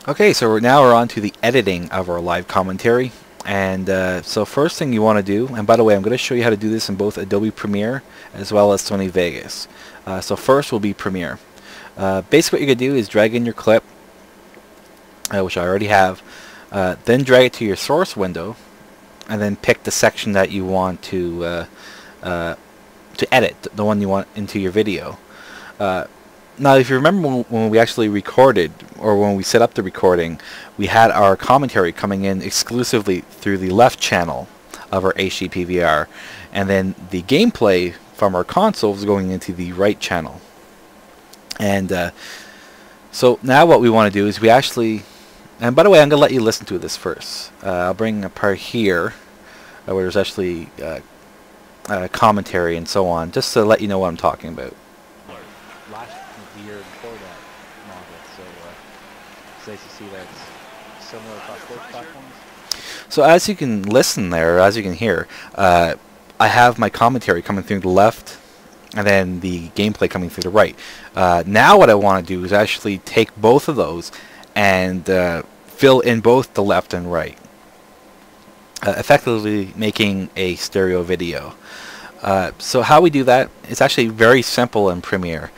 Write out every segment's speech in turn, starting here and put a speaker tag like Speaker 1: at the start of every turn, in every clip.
Speaker 1: Okay, so now we're on to the editing of our live commentary. And so first thing you want to do, and by the way, I'm going to show you how to do this in both Adobe Premiere as well as Sony Vegas. So first will be Premiere. Basically what you're going to do is drag in your clip, which I already have, then drag it to your source window, and then pick the section that you want to edit, the one you want into your video. Now, if you remember when we actually recorded, or when we set up the recording, we had our commentary coming in exclusively through the left channel of our HD PVR, and then the gameplay from our console was going into the right channel. And so now what we want to do is we actually, and by the way, I'm going to let you listen to this first. I'll bring a part here where there's actually commentary and so on, just to let you know what I'm talking about. Last year before that model, so it's nice to see that it's similar across both platforms. So as you can listen there, as you can hear, I have my commentary coming through the left, and then the gameplay coming through the right. Now what I want to do is actually take both of those and fill in both the left and right, effectively making a stereo video. So how we do that is actually very simple in Premiere.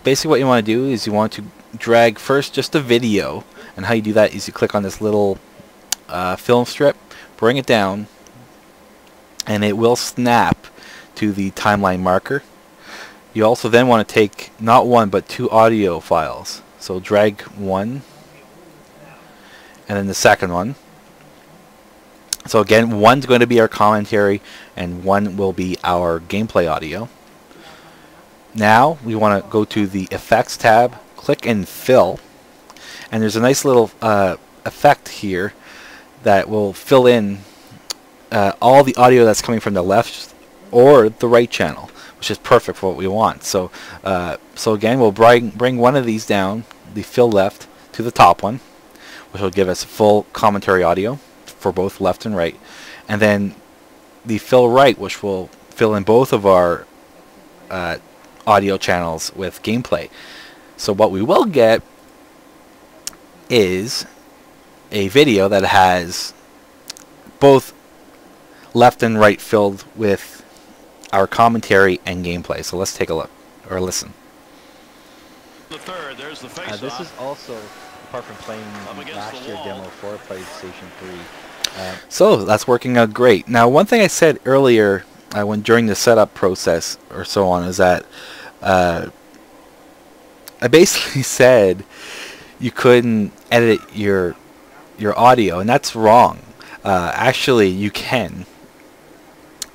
Speaker 1: Basically what you want to do is you want to drag first just a video, and how you do that is you click on this little film strip, bring it down, and it will snap to the timeline marker. You also then want to take not one but two audio files. So drag one and then the second one. So again, one's going to be our commentary and one will be our gameplay audio. Now we want to go to the Effects tab, click and Fill, and there's a nice little effect here that will fill in all the audio that's coming from the left or the right channel, which is perfect for what we want. So so again, we'll bring one of these down, the Fill Left, to the top one, which will give us full commentary audio for both left and right, and then the Fill Right, which will fill in both of our audio channels with gameplay. So what we will get is a video that has both left and right filled with our commentary and gameplay. So let's take a look, or listen. This is also, apart from playing last year demo for PlayStation 3. So that's working out great. Now, one thing I said earlier when during the setup process or so on is that I basically said you couldn't edit your audio, and that's wrong. Actually, you can.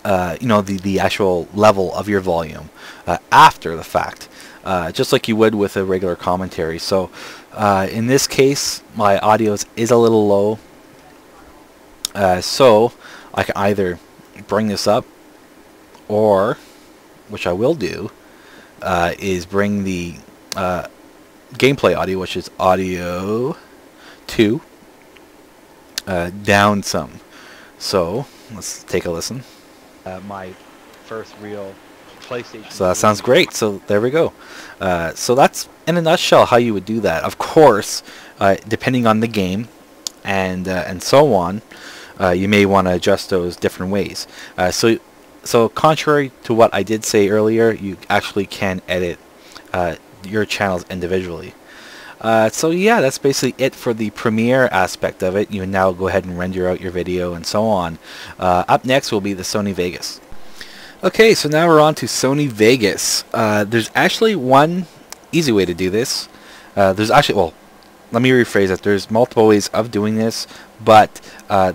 Speaker 1: You know, the actual level of your volume after the fact, just like you would with a regular commentary. So in this case, my audio is a little low, so I can either bring this up, or, which I will do, is bring the gameplay audio, which is audio 2, down some. So let's take a listen. My first real PlayStation. So that sounds great. So there we go. So that's in a nutshell how you would do that. Of course, depending on the game and so on, you may want to adjust those different ways. So contrary to what I did say earlier, you actually can edit your channels individually. So yeah, that's basically it for the Premiere aspect of it. You can now go ahead and render out your video and so on. Up next will be the Sony Vegas. Okay, so now we're on to Sony Vegas. There's actually one easy way to do this. There's actually, well, let me rephrase it. There's multiple ways of doing this, but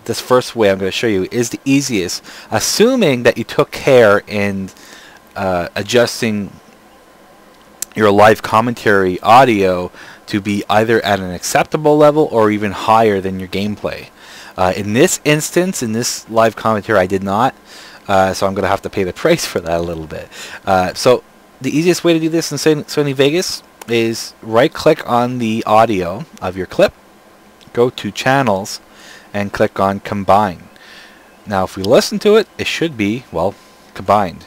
Speaker 1: this first way I'm going to show you is the easiest, assuming that you took care in adjusting your live commentary audio to be either at an acceptable level or even higher than your gameplay. In this instance, in this live commentary, I did not, so I'm going to have to pay the price for that a little bit. So the easiest way to do this in Sony Vegas is right-click on the audio of your clip, go to Channels, and click on Combine. Now if we listen to it, it should be, well, combined.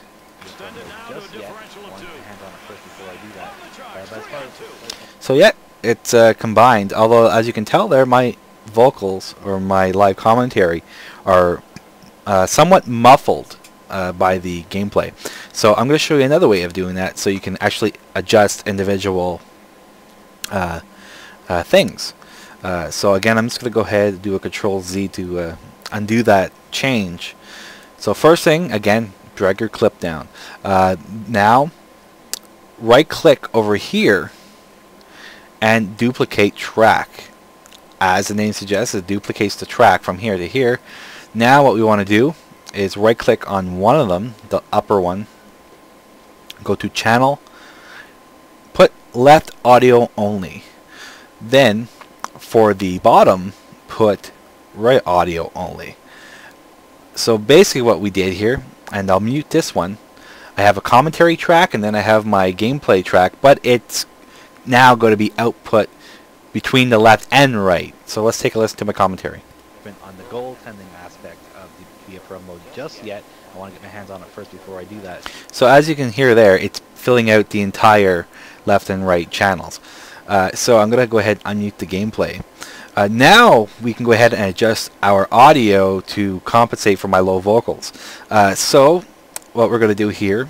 Speaker 1: So yeah, it's combined. Although, as you can tell there, my vocals or my live commentary are somewhat muffled by the gameplay. So I'm going to show you another way of doing that, so you can actually adjust individual things. So again, I'm just going to go ahead and do a Control-Z to undo that change. So first thing, again, drag your clip down. Now, right-click over here and duplicate track. As the name suggests, it duplicates the track from here to here. Now what we want to do is right-click on one of them, the upper one, go to Channel, put Left Audio Only. Then, for the bottom, put Right Audio Only. So basically what we did here, and I'll mute this one, I have a commentary track and then I have my gameplay track, but it's now going to be output between the left and right. So let's take a listen to my commentary. On the goaltending aspect of the VFR mode just yet. I want to get my hands on it first before I do that. So as you can hear there, it's filling out the entire left and right channels. So I'm going to go ahead and unmute the gameplay. Now we can go ahead and adjust our audio to compensate for my low vocals. So what we're going to do here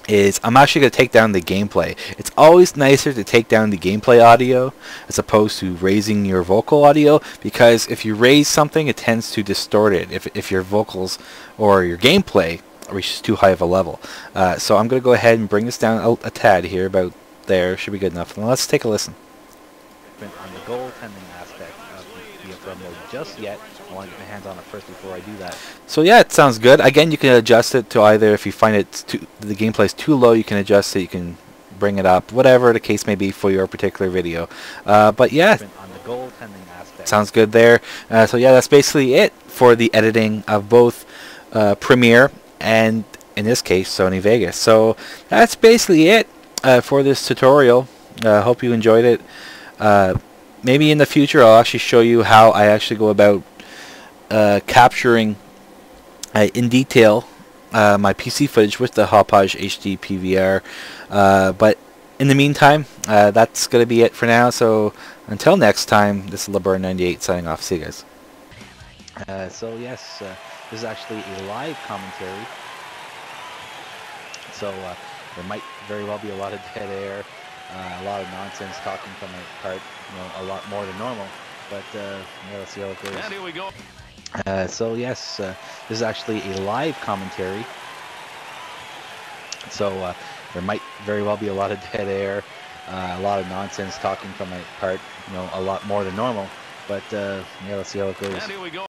Speaker 1: is I'm actually going to take down the gameplay. It's always nicer to take down the gameplay audio as opposed to raising your vocal audio, because if you raise something, it tends to distort it if your vocals or your gameplay reaches too high of a level. So I'm going to go ahead and bring this down a tad here, about there. Should be good enough. Now let's take a listen. On the goaltending aspect of the VFR mode just yet. I want to get my hands on it first before I do that. So yeah, it sounds good. Again, you can adjust it to either, if you find the gameplay is too low, you can adjust it, you can bring it up, whatever the case may be for your particular video. But yeah, on the goaltending aspect, sounds good there. So yeah, that's basically it for the editing of both Premiere and, in this case, Sony Vegas. So that's basically it for this tutorial. Hope you enjoyed it. Maybe in the future I'll actually show you how I actually go about capturing in detail my PC footage with the Hauppauge HD PVR. But in the meantime, that's going to be it for now. So until next time, this is LeBurn98 signing off. See you guys. So yes, this is actually a live commentary. So there might very well be a lot of dead air. A lot of nonsense talking from my part, a lot more than normal, but yeah, let's see how it goes. And here we go. So yes, this is actually a live commentary, so there might very well be a lot of dead air, a lot of nonsense talking from my part, a lot more than normal, but yeah, let's see how it goes. And here we go.